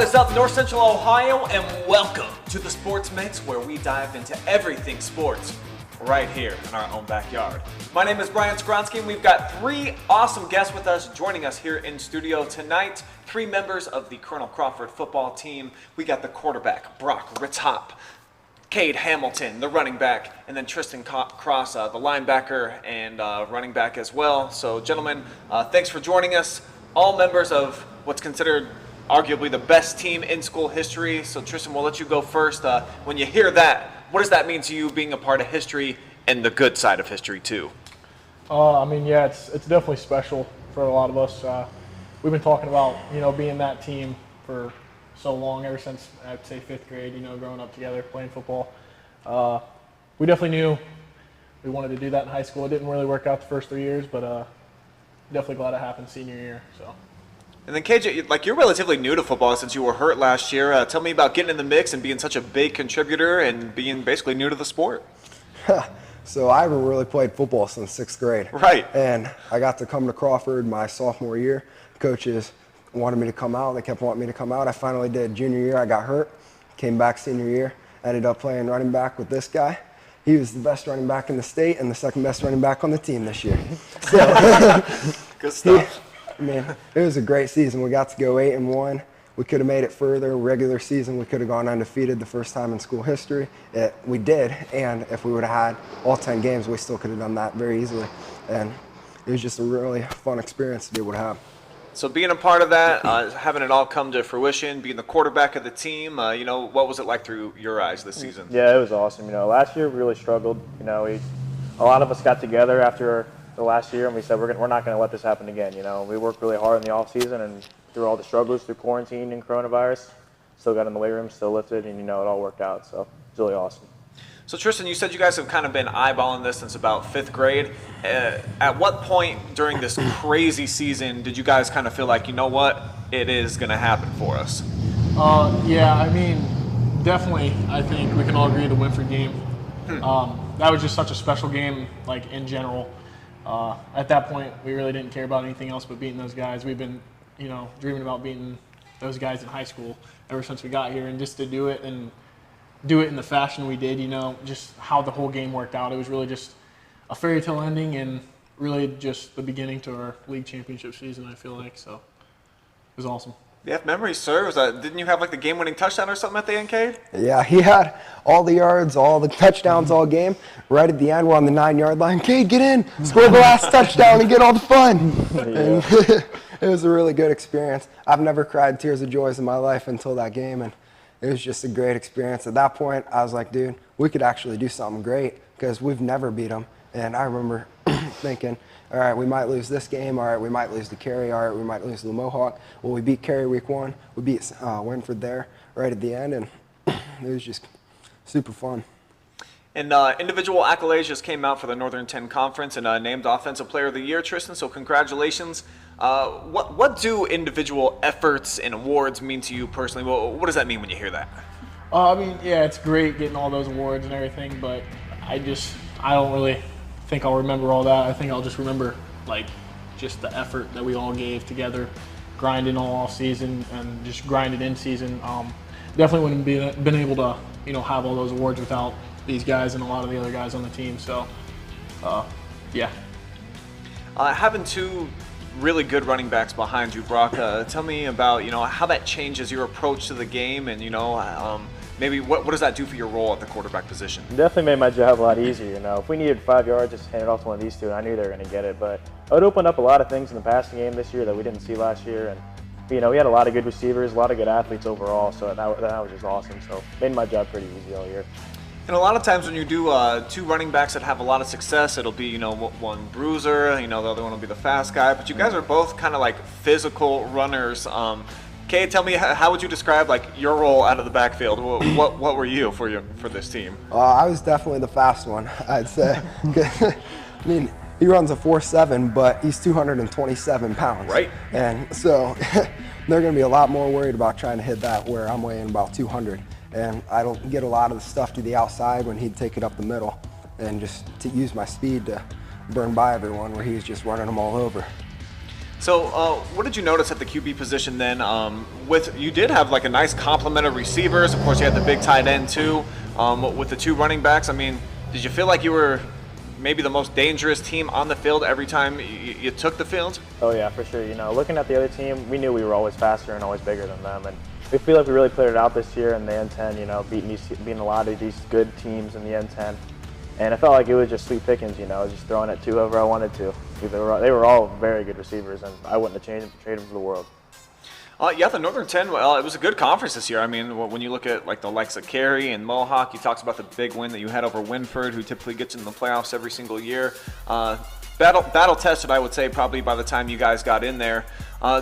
is up, North Central Ohio, and welcome to the Sports Mix, where we dive into everything sports right here in our own backyard. My name is Brian Skowronski, and we've got three awesome guests with us joining us here in studio tonight. Three members of the Colonel Crawford football team. We got the quarterback, Brock Ritzhop, Cade Hamilton, the running back, and then Tristan Cross, the linebacker and running back as well. So, gentlemen, thanks for joining us. All members of what's considered arguably the best team in school history. So, Tristan, we'll let you go first. When you hear that, what does that mean to you being a part of history and the good side of history too? It's definitely special for a lot of us. We've been talking about, being that team for so long, ever since, I'd say, 5th grade, growing up together, playing football. We definitely knew we wanted to do that in high school. It didn't really work out the first 3 years, but definitely glad it happened senior year. So. And then KJ, you're relatively new to football since you were hurt last year. Tell me about getting in the mix and being such a big contributor and being basically new to the sport. So I haven't really played football since 6th grade. Right. And I got to come to Crawford my sophomore year. Coaches wanted me to come out. They kept wanting me to come out. I finally did. Junior year, I got hurt. Came back senior year. Ended up playing running back with this guy. He was the best running back in the state and the second best running back on the team this year. So, good stuff. It was a great season. We got to go 8-1. We could have made it further. Regular season, we could have gone undefeated the first time in school history. We did, and if we would have had all 10 games, we still could have done that very easily. And it was just a really fun experience to be able to have. So being a part of that, having it all come to fruition, being the quarterback of the team, what was it like through your eyes this season? Yeah, it was awesome. Last year we really struggled. A lot of us got together after the last year and we said we're not going to let this happen again. We worked really hard in the off season and through all the struggles through quarantine and coronavirus, still got in the weight room, still lifted, and it all worked out. So it's really awesome. So Tristan, you said you guys have kind of been eyeballing this since about 5th grade. At what point during this crazy season did you guys kind of feel like, it is going to happen for us? Definitely, I think we can all agree the Winford game. That was just such a special game, in general. At that point, we really didn't care about anything else but beating those guys. We've been, dreaming about beating those guys in high school ever since we got here, and just to do it and do it in the fashion we did, just how the whole game worked out. It was really just a fairy tale ending and really just the beginning to our league championship season, I feel like. So it was awesome. Yeah, if memory serves, didn't you have the game-winning touchdown or something at the end, Cade? Yeah, he had all the yards, all the touchdowns all game. Right at the end, we're on the 9-yard line. Cade, get in, score the last touchdown and get all the fun. Yeah. And it was a really good experience. I've never cried tears of joy in my life until that game, and it was just a great experience. At that point, I was like, dude, we could actually do something great because we've never beat them. And I remember thinking, all right, we might lose this game. All right, we might lose to Cary. All right, we might lose to the Mohawk. Well, we beat Cary week 1. We beat Winford there right at the end, and it was just super fun. And individual accolades just came out for the Northern 10 Conference and named Offensive Player of the Year, Tristan, so congratulations. What do individual efforts and awards mean to you personally? Well, what does that mean when you hear that? It's great getting all those awards and everything, but I don't really think I'll remember all that. I think I'll just remember, just the effort that we all gave together, grinding all off season and just grinding in season. Definitely wouldn't been able to, have all those awards without these guys and a lot of the other guys on the team. So, yeah. Having two really good running backs behind you, Brock, tell me about, how that changes your approach to the game and, maybe what does that do for your role at the quarterback position? Definitely made my job a lot easier. If we needed 5 yards, just hand it off to one of these two, and I knew they were going to get it. But it would open up a lot of things in the passing game this year that we didn't see last year. And, we had a lot of good receivers, a lot of good athletes overall, so that was just awesome. So made my job pretty easy all year. And a lot of times when you do two running backs that have a lot of success, it'll be, one bruiser, the other one will be the fast guy. But you guys are both kind of physical runners. Kay, tell me, how would you describe your role out of the backfield? What were you for this team? I was definitely the fast one, I'd say. He runs a 4.7, but he's 227 pounds. Right. And so they're going to be a lot more worried about trying to hit that where I'm weighing about 200. And I don't get a lot of the stuff to the outside when he'd take it up the middle and just to use my speed to burn by everyone where he was just running them all over. So, what did you notice at the QB position then? You did have like a nice complement of receivers. Of course, you had the big tight end too. With the 2 running backs, I mean, did you feel like you were maybe the most dangerous team on the field every time you took the field? Oh yeah, for sure. Looking at the other team, we knew we were always faster and always bigger than them, and we feel like we really played it out this year in the N10. Beating a lot of these good teams in the N10. And it felt like it was just sweet pickings, just throwing it to whoever I wanted to. They were all very good receivers, and I wouldn't have traded them for the world. Yeah, the Northern 10, well, it was a good conference this year. I mean, when you look at like the likes of Cary and Mohawk, he talks about the big win that you had over Winford, who typically gets in the playoffs every single year. Battle tested, I would say, probably by the time you guys got in there.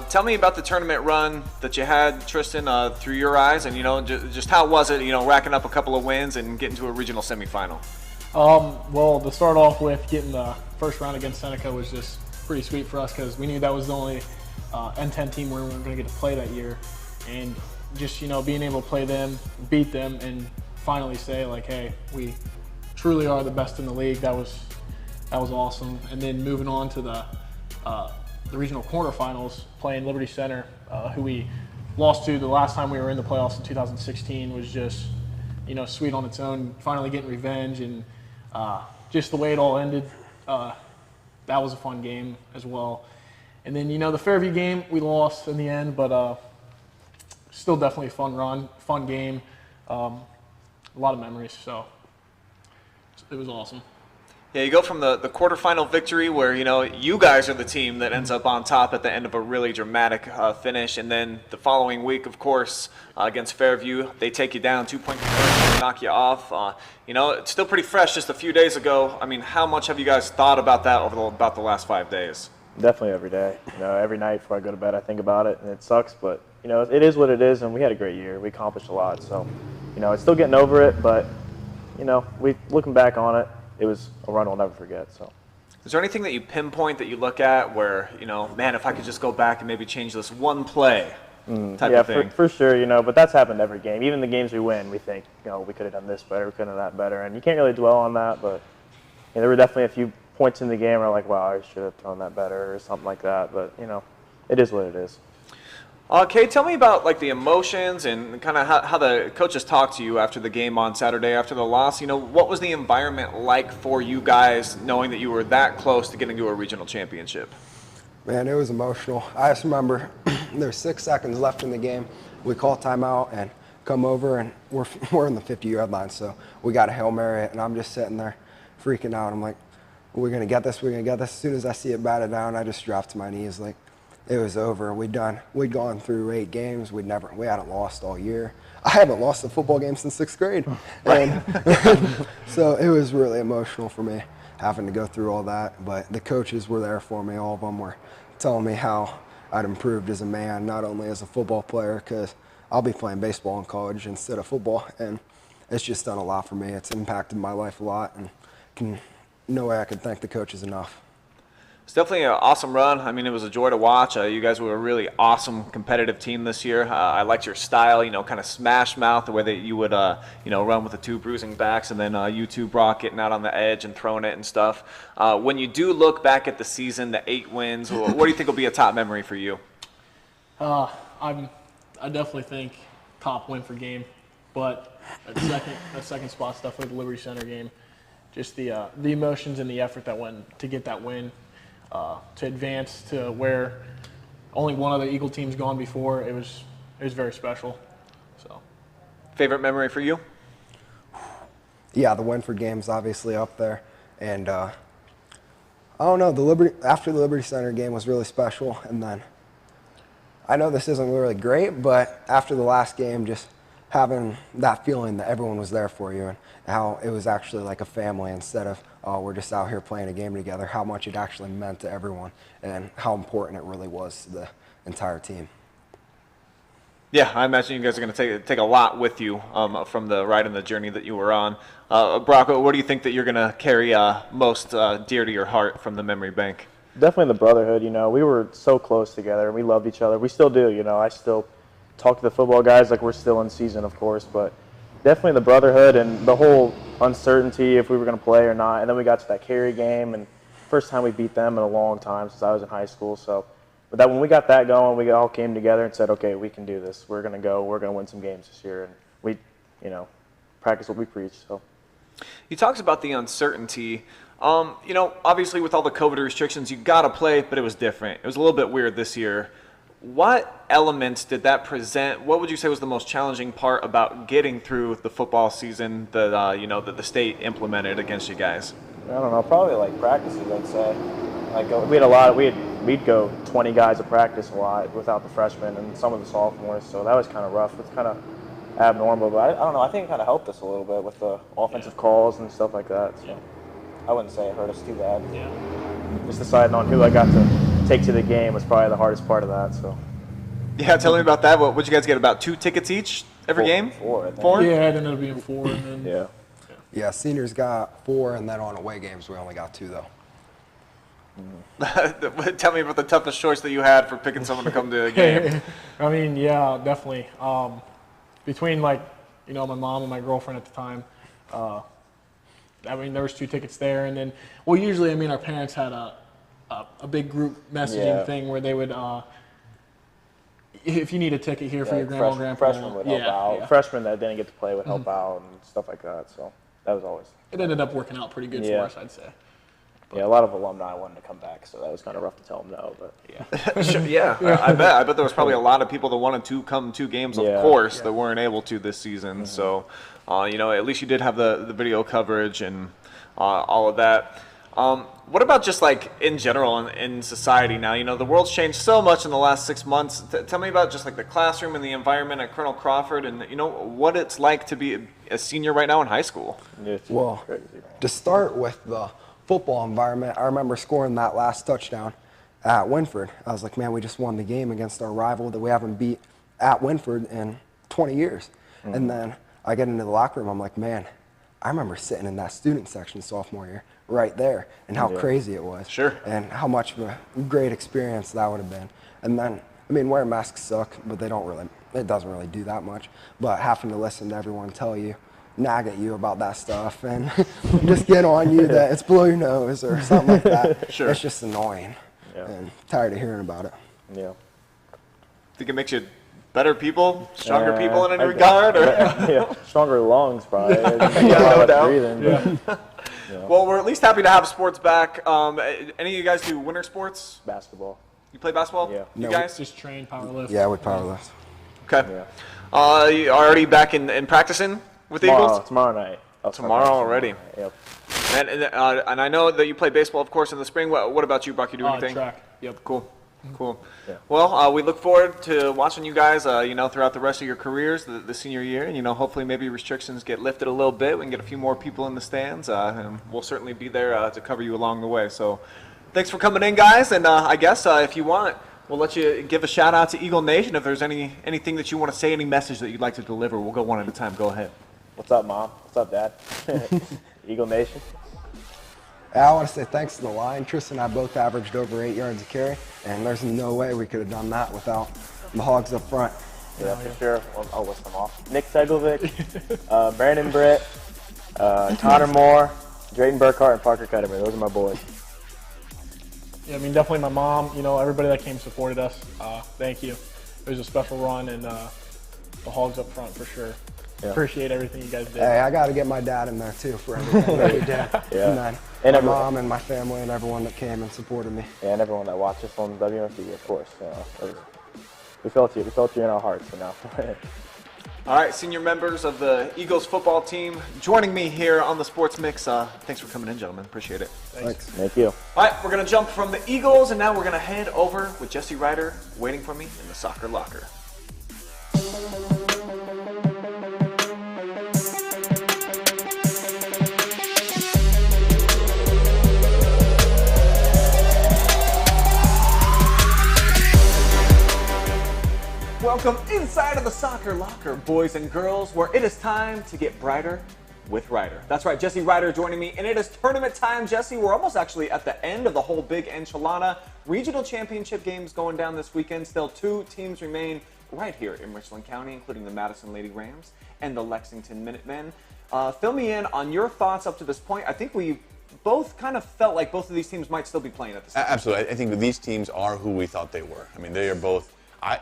Tell me about the tournament run that you had, Tristan, through your eyes, and just how was it, racking up a couple of wins and getting to a regional semifinal? Well, to start off with, getting the first round against Seneca was just pretty sweet for us because we knew that was the only N10 team we were going to get to play that year. And just, being able to play them, beat them, and finally say, like, hey, we truly are the best in the league, that was awesome. And then moving on to the regional quarterfinals, playing Liberty Center, who we lost to the last time we were in the playoffs in 2016, was just, sweet on its own, finally getting revenge, and just the way it all ended, that was a fun game as well. And then, the Fairview game, we lost in the end, but still definitely a fun game, a lot of memories, so it was awesome. Yeah, you go from the quarterfinal victory where, you guys are the team that ends up on top at the end of a really dramatic finish. And then the following week, of course, against Fairview, they take you down 2-point conversion and knock you off. It's still pretty fresh just a few days ago. I mean, how much have you guys thought about that over about the last 5 days? Definitely every day. Every night before I go to bed, I think about it, and it sucks. But, it is what it is, and we had a great year. We accomplished a lot. So, it's still getting over it, but, looking back on it, it was a run we'll never forget. So, is there anything that you pinpoint that you look at where, man, if I could just go back and maybe change this one play type of thing? Yeah, for sure, but that's happened every game. Even the games we win, we think, we could have done this better, we could have done that better. And you can't really dwell on that, but there were definitely a few points in the game where like, wow, I should have thrown that better or something like that. But, it is what it is. Kay, tell me about like the emotions and kind of how the coaches talked to you after the game on Saturday after the loss. What was the environment like for you guys knowing that you were that close to getting to a regional championship? Man, it was emotional. I just remember there's 6 seconds left in the game. We call timeout and come over, and we're in the 50-yard line, so we got a Hail Mary, and I'm just sitting there freaking out. I'm like, we're going to get this, we're going to get this. As soon as I see it batted down, I just dropped to my knees like, it was over. We'd gone through 8 games. We hadn't lost all year. I haven't lost a football game since 6th grade. And so it was really emotional for me having to go through all that. But the coaches were there for me. All of them were telling me how I'd improved as a man, not only as a football player, because I'll be playing baseball in college instead of football. And it's just done a lot for me. It's impacted my life a lot, and no way I could thank the coaches enough. It's definitely an awesome run. I mean, it was a joy to watch. You guys were a really awesome competitive team this year. I liked your style, kind of smash mouth, the way that you would, run with the 2 bruising backs, and then you 2, Brock, getting out on the edge and throwing it and stuff. When you do look back at the season, the 8 wins, what do you think will be a top memory for you? I definitely think top win for game, but at second spot's definitely the Liberty Center game. Just the emotions and the effort that went to get that win. To advance to where only one other Eagle team's gone before, it was very special. So, favorite memory for you? Yeah, the Winford game's obviously up there, and I don't know. After the Liberty Center game was really special, and then I know this isn't really great, but after the last game, just having that feeling that everyone was there for you and how it was actually like a family instead of, oh, we're just out here playing a game together, how much it actually meant to everyone and how important it really was to the entire team. Yeah, I imagine you guys are going to take a lot with you from the ride and the journey that you were on. Brock, what do you think that you're going to carry most dear to your heart from the memory bank? Definitely the brotherhood. We were so close together, and we loved each other. We still do. I still talk to the football guys like we're still in season, of course, but definitely the brotherhood and the whole uncertainty if we were going to play or not. And then we got to that Cary game, and first time we beat them in a long time since I was in high school. So but that when we got that going, we all came together and said, okay, we can do this. We're going to win some games this year. And we, practice what we preach. So. He talks about the uncertainty. Obviously with all the COVID restrictions, you got to play, but it was different. It was a little bit weird this year. What elements did that present? What would you say was the most challenging part about getting through the football season that that the state implemented against you guys? I don't know, probably like practices, I'd say. Like we'd go 20 guys at practice a lot without the freshmen and some of the sophomores, so that was kind of rough. It's kind of abnormal, but I don't know. I think it kind of helped us a little bit with the offensive calls and stuff like that. So I wouldn't say it hurt us too bad. Yeah. Just deciding on who I got to take to the game was probably the hardest part of that. So. Yeah, tell me about that. What'd you guys get? About 2 tickets each every game? 4, I think. 4? Yeah, it ended up being 4. And then, Yeah, seniors got 4, and then on away games we only got 2 though. Tell me about the toughest choice that you had for picking someone to come to a game. I mean, yeah, definitely. Between my mom and my girlfriend at the time, there was 2 tickets there, and then usually our parents had a big group messaging thing where they would if you need a ticket here for your grandma and grandpa. Freshmen would help out. Yeah. Freshmen that didn't get to play would help out and stuff like that. So that was always. It ended up working out pretty good for us, I'd say. Yeah, a lot of alumni wanted to come back, so that was kind of rough to tell them no. But Sure, I bet there was probably a lot of people that wanted to come to games, of course, that weren't able to this season. So, at least you did have the video coverage and all of that. What about just like in general in society now? The world's changed so much in the last 6 months. Tell me about just like the classroom and the environment at Colonel Crawford, and what it's like to be a senior right now in high school. Well, to start with the football environment, I remember scoring that last touchdown at Winford. I was like, man, we just won the game against our rival that we haven't beat at Winford in 20 years. And then I get into the locker room, I'm like, man, I remember sitting in that student section sophomore year right there and how crazy it was. Sure. And how much of a great experience that would have been. And then, wearing masks suck, but it doesn't really do that much. But having to listen to everyone tell you, nag at you about that stuff and just get on you that it's below your nose or something like that. Sure. It's just annoying and tired of hearing about it. Yeah. Think it makes you better people, stronger people in any regard? Or? Stronger lungs probably. No doubt. Breathing, Well, we're at least happy to have sports back. Any of you guys do winter sports? Basketball. You play basketball? Yeah. You No, guys? Just train, power lift. Yeah, we powerlift. Okay. Yeah. You already back in practicing with the Eagles? Tomorrow night. Tomorrow already. Yep. And I know that you play baseball, of course, in the spring. What about you, Buck? You do anything? Track. Yep. Cool. Yeah. Well, we look forward to watching you guys, throughout the rest of your careers, the senior year, and hopefully maybe restrictions get lifted a little bit. We can get a few more people in the stands, and we'll certainly be there to cover you along the way. So, thanks for coming in, guys. And I guess if you want, we'll let you give a shout out to Eagle Nation. If there's anything that you want to say, any message that you'd like to deliver, we'll go one at a time. Go ahead. What's up, Mom? What's up, Dad? Eagle Nation. I want to say thanks to the line. Tristan and I both averaged over 8 yards a carry, and there's no way we could have done that without the Hogs up front. Yeah, for sure. Well, I'll list them off. Nick Segovic, Brandon Britt, Connor Moore, Drayton Burkhart, and Parker Cutterman. Those are my boys. Yeah, definitely my mom, everybody that came supported us. Thank you. It was a special run, and the Hogs up front for sure. Yeah. Appreciate everything you guys did. Hey, I got to get my dad in there too for everything that he did. And then my mom and my family and everyone that came and supported me. Yeah, and everyone that watched us on WMFD, of course. We felt you. We felt you in our hearts, All right, senior members of the Eagles football team joining me here on the Sports Mix. Thanks for coming in, gentlemen. Appreciate it. Thanks. Thank you. All right, we're going to jump from the Eagles, and now we're going to head over with Jesse Ryder waiting for me in the soccer locker. Welcome inside of the soccer locker, boys and girls, where it is time to get brighter with Ryder. That's right, Jesse Ryder joining me, and it is tournament time, Jesse. We're almost actually at the end of the whole big enchilada. Regional championship games going down this weekend. Still 2 teams remain right here in Richland County, including the Madison Lady Rams and the Lexington Minutemen. Fill me in on your thoughts up to this point. I think we both kind of felt like both of these teams might still be playing at the same time. Absolutely. I think that these teams are who we thought they were. I mean, they are both.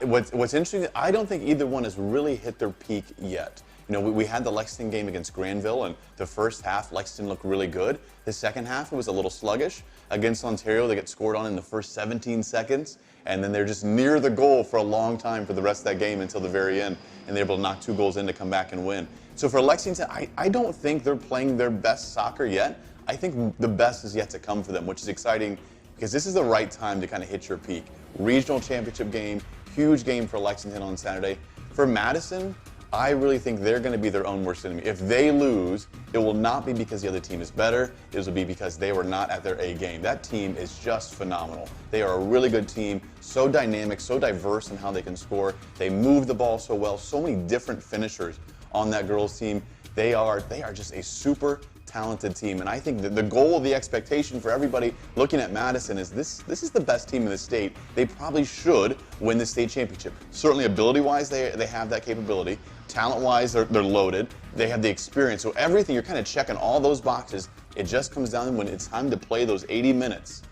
What's interesting, I don't think either one has really hit their peak yet. You know, we had the Lexington game against Granville, and the first half, Lexington looked really good. The second half, it was a little sluggish. Against Ontario, they get scored on in the first 17 seconds, and then they're just near the goal for a long time for the rest of that game until the very end, and they're able to knock 2 goals in to come back and win. So for Lexington, I don't think they're playing their best soccer yet. I think the best is yet to come for them, which is exciting because this is the right time to kind of hit your peak. Regional championship game, huge game for Lexington on Saturday. For Madison, I really think they're going to be their own worst enemy. If they lose, it will not be because the other team is better. It will be because they were not at their A game. That team is just phenomenal. They are a really good team, so dynamic, so diverse in how they can score. They move the ball so well, so many different finishers on that girls team. They are just a super talented team, and I think that the goal, the expectation for everybody looking at Madison is this is the best team in the state. They probably should win the state championship. Certainly ability-wise, they have that capability. Talent-wise, they're loaded. They have the experience. So everything, you're kind of checking all those boxes. It just comes down to when it's time to play those 80 minutes.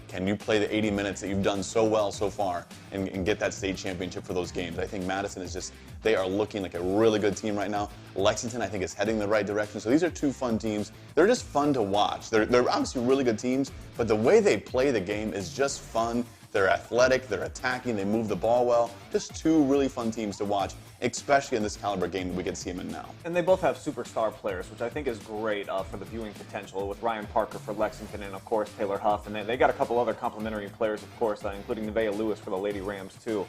Can you play the 80 minutes that you've done so well so far and get that state championship for those games? I think Madison is just, they are looking like a really good team right now. Lexington, I think, is heading the right direction. So these are 2 fun teams. They're just fun to watch. They're obviously really good teams, but the way they play the game is just fun. They're athletic, they're attacking, they move the ball well. Just 2 really fun teams to watch, especially in this caliber game that we can see them in now. And they both have superstar players, which I think is great for the viewing potential, with Ryan Parker for Lexington and, of course, Taylor Huff. And they got a couple other complimentary players, of course, including Nevaeh Lewis for the Lady Rams, too.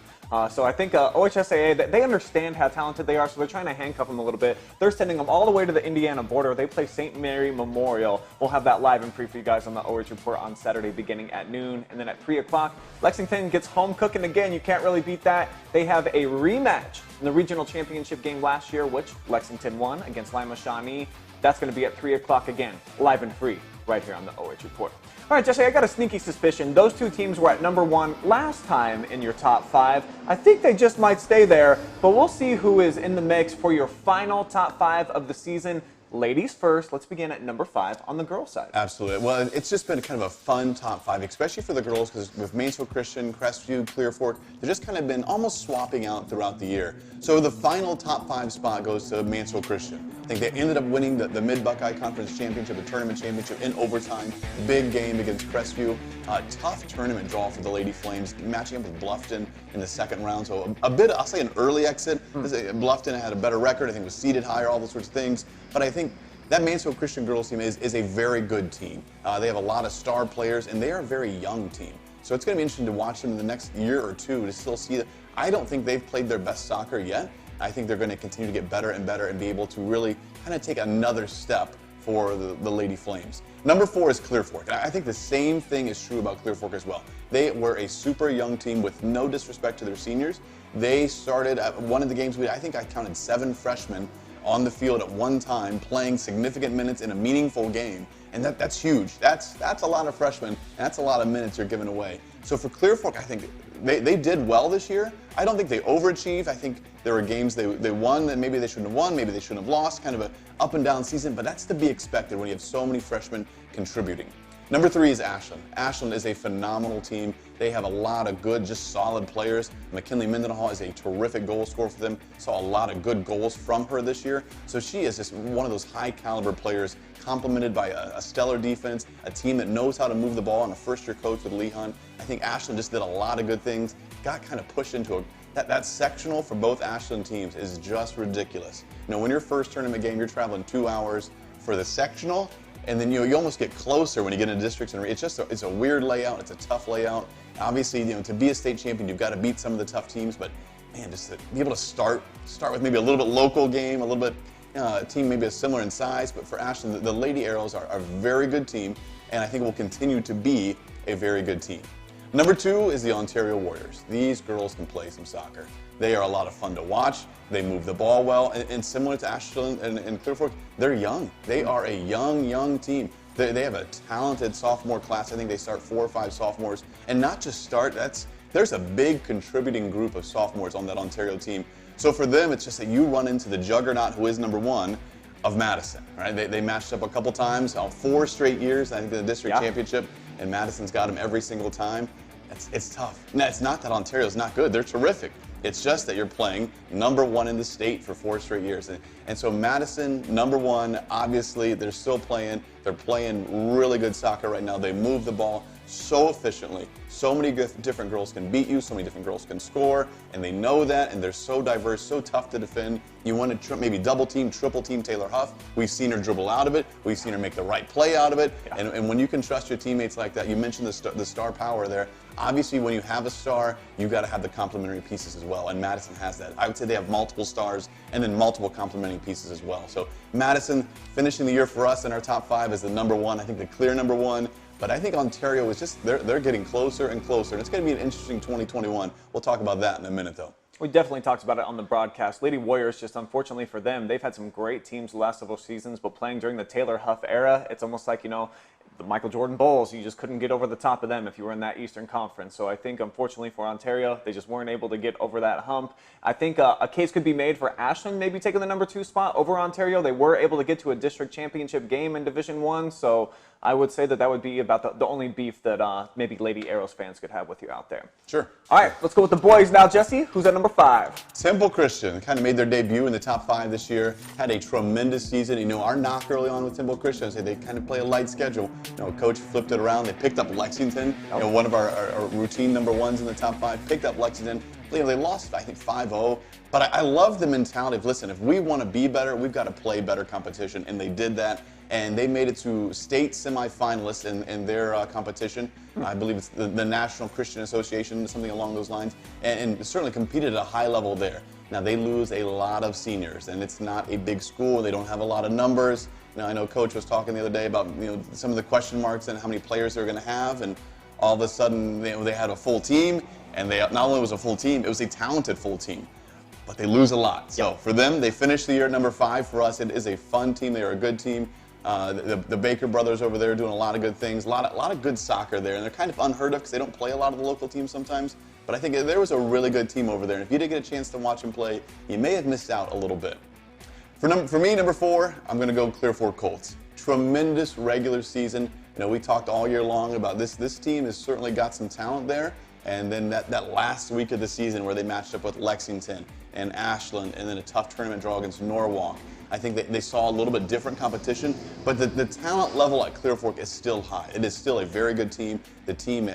So I think OHSAA, they understand how talented they are, so they're trying to handcuff them a little bit. They're sending them all the way to the Indiana border. They play St. Mary Memorial. We'll have that live and free for you guys on the OH Report on Saturday beginning at noon. And then at 3 o'clock, Lexington gets home cooking again. You can't really beat that. They have a rematch in the regional championship game last year, which Lexington won against Lima Shawnee. That's going to be at 3 o'clock again, live and free, right here on the OH Report. All right, Jesse, I got a sneaky suspicion. Those 2 teams were at number 1 last time in your top 5. I think they just might stay there, but we'll see who is in the mix for your final top 5 of the season. Ladies first, let's begin at number 5 on the girls' side. Absolutely. Well, it's just been kind of a fun top 5, especially for the girls, because with Mansfield Christian, Crestview, Clear Fork, they've just kind of been almost swapping out throughout the year. So the final top 5 spot goes to Mansfield Christian. I think they ended up winning the Mid-Buckeye Conference Championship, the tournament championship in overtime. Big game against Crestview. Tough tournament draw for the Lady Flames, matching up with Bluffton in the second round. So a bit, I'll say an early exit. Bluffton had a better record, I think was seeded higher, all those sorts of things. But I think that Mansfield Christian girls team is a very good team. They have a lot of star players, and they are a very young team. So it's going to be interesting to watch them in the next year or 2 to still see that. I don't think they've played their best soccer yet. I think they're going to continue to get better and better and be able to really kind of take another step for the Lady Flames. Number 4 is Clear Fork. And I think the same thing is true about Clear Fork as well. They were a super young team with no disrespect to their seniors. They started at one of the games, I think I counted 7 freshmen on the field at one time, playing significant minutes in a meaningful game. And that's huge. That's a lot of freshmen, and that's a lot of minutes you're giving away. So for Clear Fork, I think they did well this year. I don't think they overachieved. I think there were games they won that maybe they shouldn't have won, maybe they shouldn't have lost, kind of an up and down season, but that's to be expected when you have so many freshmen contributing. Number 3 is Ashland. Ashland is a phenomenal team. They have a lot of good, just solid players. McKinley Mendenhall is a terrific goal scorer for them. Saw a lot of good goals from her this year. So she is just one of those high caliber players, complemented by a stellar defense, a team that knows how to move the ball, and a first-year coach with Lee Hunt. I think Ashland just did a lot of good things. Got kind of pushed into that sectional for both Ashland teams is just ridiculous. You know, when your first tournament game, you're traveling 2 hours for the sectional, and then you almost get closer when you get into districts, and it's a weird layout. It's a tough layout. Obviously, to be a state champion, you've got to beat some of the tough teams. But man, just to be able to start with maybe a little bit local game, a little bit team maybe similar in size. But for Ashland, the Lady Arrows are a very good team, and I think will continue to be a very good team. Number 2 is the Ontario Warriors. These girls can play some soccer. They are a lot of fun to watch. They move the ball well, and similar to Ashland and Clear Fork, they're young. They are a young team. They have a talented sophomore class. I think they start 4 or 5 sophomores, and not just start. There's a big contributing group of sophomores on that Ontario team. So for them, it's just that you run into the juggernaut who is number 1 of Madison, right? They matched up a couple times, 4 straight years, I think, in the district championship, and Madison's got them every single time. It's tough. Now, it's not that Ontario's not good. They're terrific. It's just that you're playing number 1 in the state for 4 straight years. And so Madison, number 1, obviously, they're still playing. They're playing really good soccer right now. They move the ball so efficiently. So many different girls can beat you. So many different girls can score. And they know that. And they're so diverse, so tough to defend. You want to maybe double team, triple team Taylor Huff. We've seen her dribble out of it. We've seen her make the right play out of it. Yeah. And when you can trust your teammates like that, you mentioned the star power there. Obviously, when you have a star, you got to have the complementary pieces as well, and Madison has that. I would say they have multiple stars and then multiple complementing pieces as well. So Madison finishing the year for us in our top 5 as the number 1, I think the clear number 1. But I think Ontario is just, they're getting closer and closer, and it's going to be an interesting 2021. We'll talk about that in a minute, though. We definitely talked about it on the broadcast. Lady Warriors, just unfortunately for them, they've had some great teams the last several seasons, but playing during the Taylor Huff era, it's almost like, the Michael Jordan Bulls, you just couldn't get over the top of them if you were in that Eastern Conference. So I think, unfortunately for Ontario, they just weren't able to get over that hump. I think a case could be made for Ashland maybe taking the number 2 spot over Ontario. They were able to get to a district championship game in Division I, so I would say that would be about the only beef that maybe Lady Arrows fans could have with you out there. Sure. All right, let's go with the boys now. Jesse, who's at number 5? Temple Christian kind of made their debut in the top 5 this year, had a tremendous season. Our knock early on with Temple Christian is they kind of play a light schedule. Coach flipped it around. They picked up Lexington, one of our routine number 1s in the top 5, picked up Lexington. They lost, I think, 5-0. But I love the mentality of, listen, if we want to be better, we've got to play better competition. And they did that. And they made it to state semifinalists in their competition. I believe it's the National Christian Association, something along those lines, and certainly competed at a high level there. Now, they lose a lot of seniors, and it's not a big school. They don't have a lot of numbers. I know Coach was talking the other day about some of the question marks and how many players they're going to have, and all of a sudden they had a full team, and not only was a full team, it was a talented full team. But they lose a lot. So for them, they finished the year at number 5. For us, it is a fun team. They are a good team. The Baker brothers over there are doing a lot of good things, a lot of good soccer there, and they're kind of unheard of because they don't play a lot of the local teams sometimes. But I think there was a really good team over there, and if you didn't get a chance to watch them play, you may have missed out a little bit. For me, number 4, I'm going to go Clear Fork Colts. Tremendous regular season. We talked all year long about this. This team has certainly got some talent there. And then that last week of the season where they matched up with Lexington and Ashland and then a tough tournament draw against Norwalk, I think they saw a little bit different competition. But the talent level at Clear Fork is still high. It is still a very good team. The team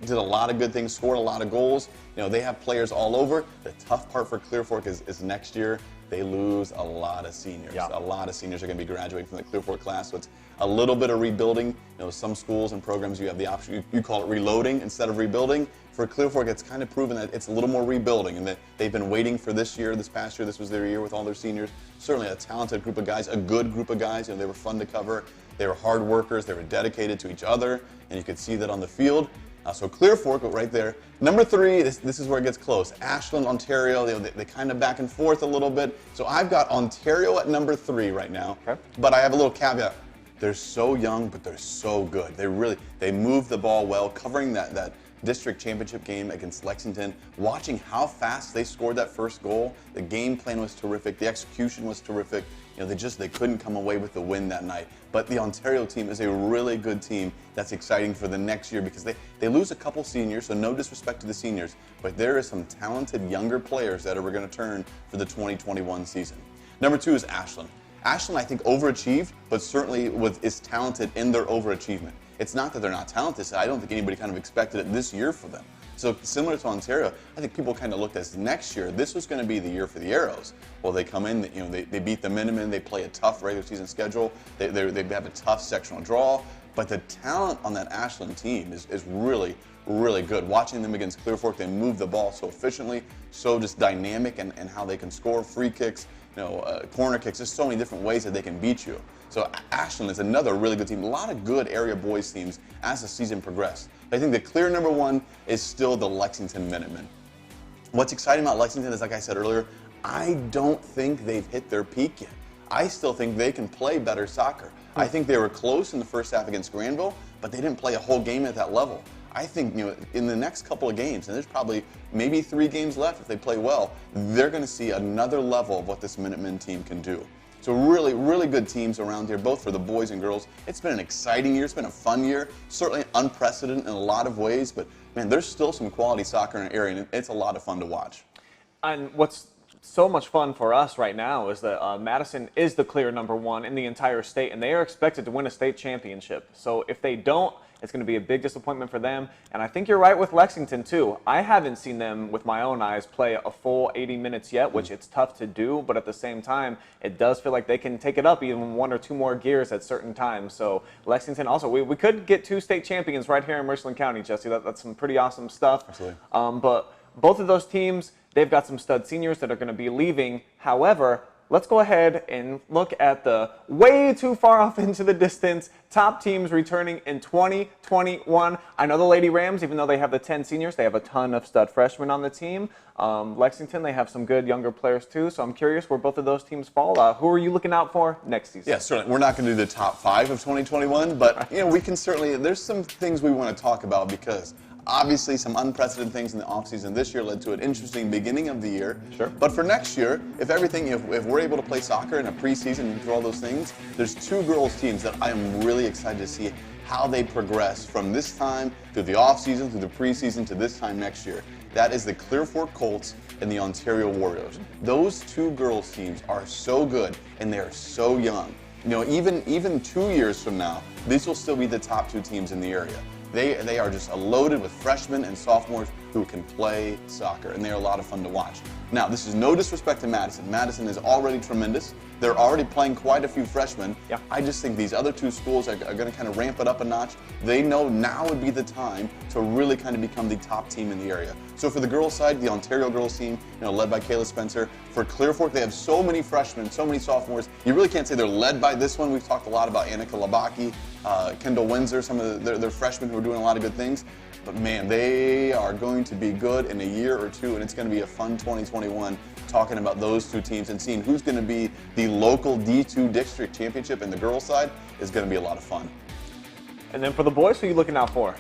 did a lot of good things, scored a lot of goals. They have players all over. The tough part for Clear Fork is next year. They lose a lot of seniors. Yeah. A lot of seniors are going to be graduating from the Clear Fork class, so it's a little bit of rebuilding. Some schools and programs, you have the option, you call it reloading instead of rebuilding. For Clear Fork, it's kind of proven that it's a little more rebuilding, and that they've been waiting for this past year. This was their year with all their seniors. Certainly a talented group of guys, a good group of guys. They were fun to cover. They were hard workers. They were dedicated to each other, and you could see that on the field. So Clear Fork right there. Number 3, this is where it gets close. Ashland, Ontario, they kind of back and forth a little bit. So I've got Ontario at number 3 right now. Okay. But I have a little caveat. They're so young, but they're so good. They move the ball well, covering that district championship game against Lexington, watching how fast they scored that first goal. The game plan was terrific. The execution was terrific. They couldn't come away with the win that night. But the Ontario team is a really good team that's exciting for the next year because they lose a couple seniors, so no disrespect to the seniors, but there are some talented younger players that are going to turn for the 2021 season. Number 2 is Ashland. Ashland, I think, overachieved, but certainly is talented in their overachievement. It's not that they're not talented. I don't think anybody kind of expected it this year for them. So similar to Ontario, I think people kind of looked at next year, this was going to be the year for the Arrows. Well, they come in, they beat the Minutemen, they play a tough regular season schedule, they have a tough sectional draw, but the talent on that Ashland team is really, really good. Watching them against Clear Fork, they move the ball so efficiently, so just dynamic and how they can score free kicks, corner kicks. There's so many different ways that they can beat you. So Ashland is another really good team. A lot of good area boys teams as the season progressed. I think the clear number 1 is still the Lexington Minutemen. What's exciting about Lexington is, like I said earlier, I don't think they've hit their peak yet. I still think they can play better soccer. I think they were close in the first half against Granville, but they didn't play a whole game at that level. I think in the next couple of games, and there's probably maybe 3 games left if they play well, they're going to see another level of what this Minutemen team can do. So really, really good teams around here, both for the boys and girls. It's been an exciting year. It's been a fun year. Certainly unprecedented in a lot of ways, but man, there's still some quality soccer in the area, and it's a lot of fun to watch. And what's so much fun for us right now is that Madison is the clear #1 in the entire state, and they are expected to win a state championship. So if they don't, it's going to be a big disappointment for them. And I think you're right with Lexington, too. I haven't seen them, with my own eyes, play a full 80 minutes yet, which it's tough to do. But at the same time, it does feel like they can take it up even 1 or 2 more gears at certain times. So Lexington also, we could get 2 state champions right here in Richland County, Jesse. That's some pretty awesome stuff. Absolutely. But both of those teams, they've got some stud seniors that are going to be leaving. However, let's go ahead and look at the way too far off into the distance top teams returning in 2021. I know the Lady Rams, even though they have the 10 seniors, they have a ton of stud freshmen on the team. Lexington, they have some good younger players too. So I'm curious where both of those teams fall. Who are you looking out for next season? Yeah, certainly. We're not going to do the top 5 of 2021, but we can certainly. There's some things we want to talk about because obviously some unprecedented things in the offseason this year led to an interesting beginning of the year. Sure. But for next year, if we're able to play soccer in a preseason and through all those things, there's 2 girls teams that I am really excited to see how they progress from this time through the offseason, through the preseason to this time next year. That is the Clear Fork Colts and the Ontario Warriors. Those 2 girls teams are so good and they are so young. Even 2 years from now, these will still be the top 2 teams in the area. They are just loaded with freshmen and sophomores who can play soccer, and they are a lot of fun to watch. Now, this is no disrespect to Madison. Madison is already tremendous. They're already playing quite a few freshmen. Yeah. I just think these other 2 schools are going to kind of ramp it up a notch. They know now would be the time to really kind of become the top team in the area. So for the girls' side, the Ontario girls team, led by Kayla Spencer. For Clear Fork, they have so many freshmen, so many sophomores. You really can't say they're led by this one. We've talked a lot about Annika Labaki, Kendall Windsor, some of their freshmen who are doing a lot of good things. But man, they are going to be good in a year or 2, and it's going to be a fun 2021 talking about those 2 teams and seeing who's going to be the local D2 district championship in the girls' side is going to be a lot of fun. And then for the boys, who are you looking out for?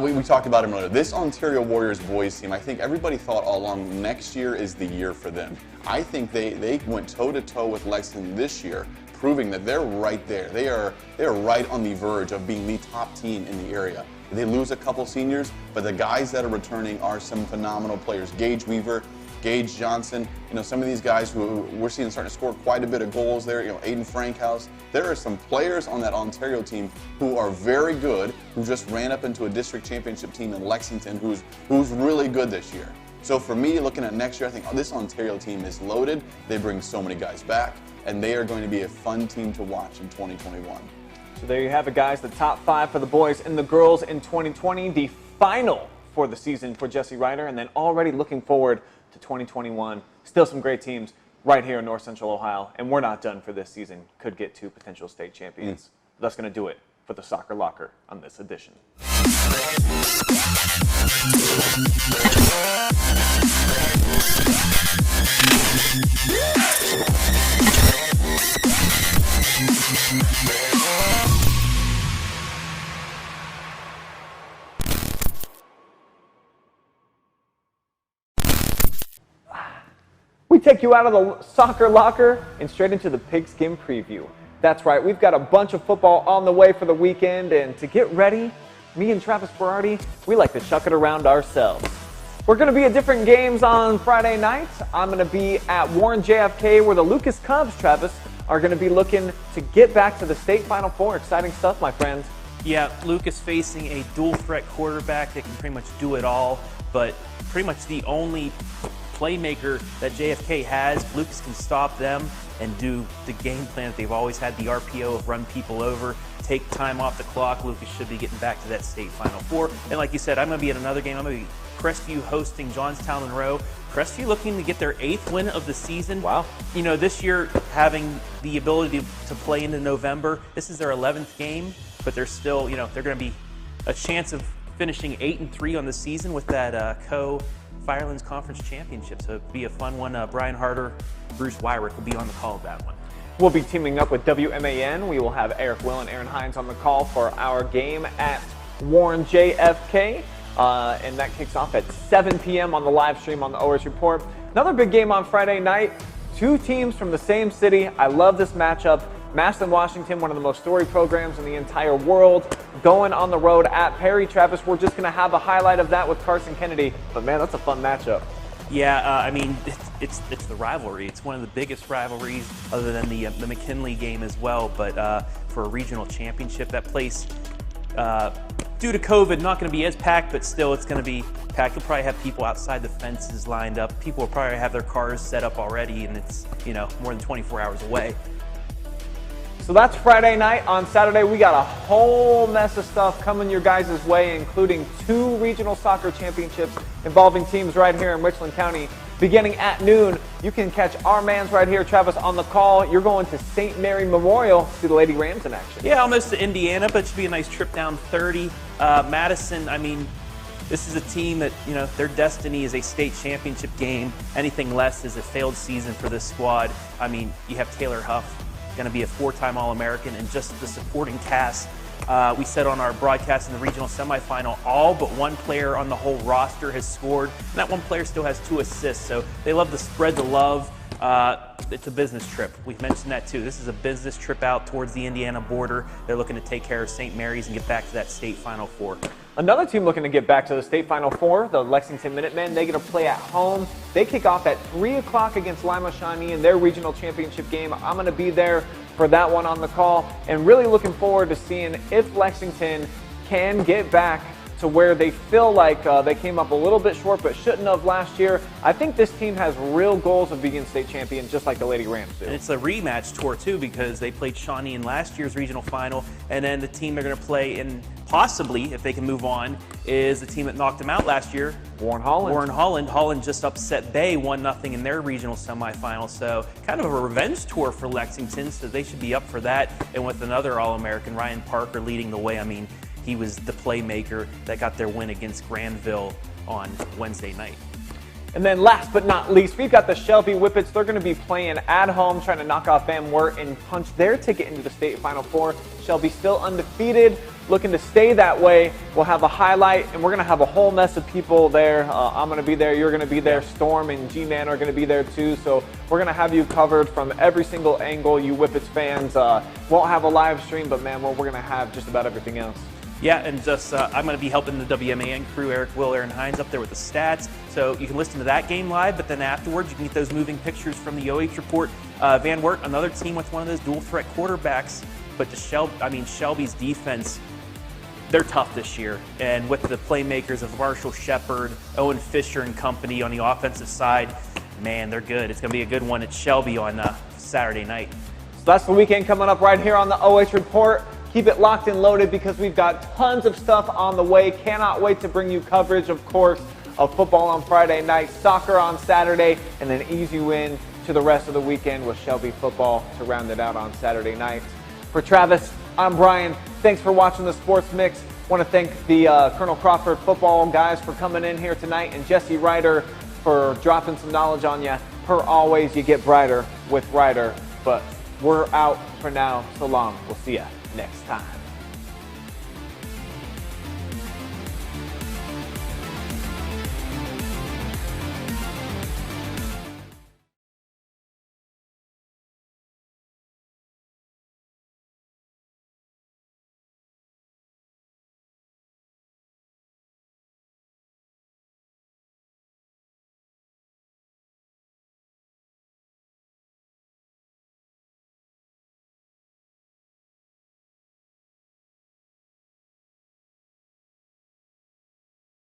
We talked about him earlier. This Ontario Warriors boys team, I think everybody thought all along next year is the year for them. I think they went toe-to-toe with Lexington this year, proving that they're right there. They are right on the verge of being the top team in the area. They lose a couple seniors, but the guys that are returning are some phenomenal players. Gage Weaver, Gage Johnson, some of these guys who we're seeing starting to score quite a bit of goals there, Aiden Frankhouse. There are some players on that Ontario team who are very good, who just ran up into a district championship team in Lexington who's really good this year. So for me, looking at next year, I think this Ontario team is loaded. They bring so many guys back, and they are going to be a fun team to watch in 2021. So there you have it, guys. The top 5 for the boys and the girls in 2020. The final for the season for Jesse Ryder, and then already looking forward to 2021. Still some great teams right here in North Central Ohio, and we're not done for this season. Could get 2 potential state champions. That's going to do it for the Soccer Locker on this edition. We take you out of the Soccer Locker and straight into the Pigskin preview. That's right, we've got a bunch of football on the way for the weekend, and to get ready, me and Travis Berardi, we like to chuck it around ourselves. We're going to be at different games on Friday night. I'm going to be at Warren JFK, where the Lucas Cubs, Travis, are going to be looking to get back to the state Final Four. Exciting stuff, my friends. Yeah, Lucas facing a dual threat quarterback that can pretty much do it all, but pretty much the only playmaker that JFK has. Lucas can stop them and do the game plan that they've always had, the RPO of run people over, take time off the clock. Lucas should be getting back to that state Final Four. And like you said, I'm going to be at another game. I'm going to be Crestview hosting Johnstown Monroe. Crestview looking to get their 8th win of the season. Wow. This year having the ability to play into November, this is their 11th game, but they're still, they're going to be a chance of finishing 8-3 on the season with that Firelands Conference Championship. So it'll be a fun one. Brian Harder, Bruce Wyrick will be on the call of that one. We'll be teaming up with WMAN. We will have Eric Will and Aaron Hines on the call for our game at Warren JFK. And that kicks off at 7 p.m. on the live stream on the OS Report. Another big game on Friday night. Two teams from the same city. I love this matchup. Massillon, Washington, one of the most storied programs in the entire world, going on the road at Perry. Travis, we're just going to have a highlight of that with Carson Kennedy. But, man, that's a fun matchup. Yeah, I mean, it's the rivalry. It's one of the biggest rivalries other than the McKinley game as well. But for a regional championship, that place, due to COVID, not going to be as packed, but still it's going to be packed. You'll probably have people outside the fences lined up. People will probably have their cars set up already, and it's, more than 24 hours away. So that's Friday night. On Saturday, we got a whole mess of stuff coming your guys' way, including 2 regional soccer championships involving teams right here in Richland County. Beginning at noon, you can catch our mans right here, Travis, on the call. You're going to St. Mary Memorial to see the Lady Rams in action. Yeah, almost to Indiana, but it should be a nice trip down 30. Madison, I mean, this is a team that, their destiny is a state championship game. Anything less is a failed season for this squad. I mean, you have Taylor Huff, going to be a 4-time All-American, and just the supporting cast. We said on our broadcast in the regional semifinal, all but one player on the whole roster has scored, and that one player still has 2 assists, so they love to spread the love. It's a business trip. We've mentioned that too. This is a business trip out towards the Indiana border. They're looking to take care of St. Mary's and get back to that state Final Four. Another team looking to get back to the state Final Four, the Lexington Minutemen. They get to play at home. They kick off at 3 o'clock against Lima Shawnee in their regional championship game. I'm going to be there for that one on the call, and really looking forward to seeing if Lexington can get back to where they feel like they came up a little bit short but shouldn't have last year. I think this team has real goals of being state champion, just like the Lady Rams do. And it's a rematch tour too, because they played Shawnee in last year's regional final, and then the team they're going to play in, possibly, if they can move on, is the team that knocked them out last year, Warren Holland. Holland just upset Bay 1-0 in their regional semifinal, so kind of a revenge tour for Lexington, so they should be up for that. And with another All-American, Ryan Parker, leading the way. I mean, he was the playmaker that got their win against Granville on Wednesday night. And then last but not least, we've got the Shelby Whippets. They're going to be playing at home, trying to knock off Van Wert and punch their ticket into the state Final Four. Shelby still undefeated, looking to stay that way. We'll have a highlight, and we're going to have a whole mess of people there. I'm going to be there. You're going to be there. Storm and G-Man are going to be there too. So we're going to have you covered from every single angle, you Whippets fans. Won't have a live stream, but man, we're going to have just about everything else. Yeah, and just I'm going to be helping the WMAN crew, Eric Will, Aaron Hines, up there with the stats. So you can listen to that game live, but then afterwards you can get those moving pictures from the OH report. Van Wert, another team with one of those dual threat quarterbacks, but Shelby's defense, they're tough this year. And with the playmakers of Marshall Shepard, Owen Fisher and company on the offensive side, man, they're good. It's going to be a good one at Shelby on Saturday night. So that's the weekend coming up right here on the OH report. Keep it locked and loaded because we've got tons of stuff on the way. Cannot wait to bring you coverage, of course, of football on Friday night, soccer on Saturday, and then ease you in to the rest of the weekend with Shelby football to round it out on Saturday night. For Travis, I'm Brian. Thanks for watching the Sports Mix. Want to thank the Colonel Crawford football guys for coming in here tonight, and Jesse Ryder for dropping some knowledge on you. Per always, you get brighter with Ryder. But we're out for now. So long. We'll see you next time.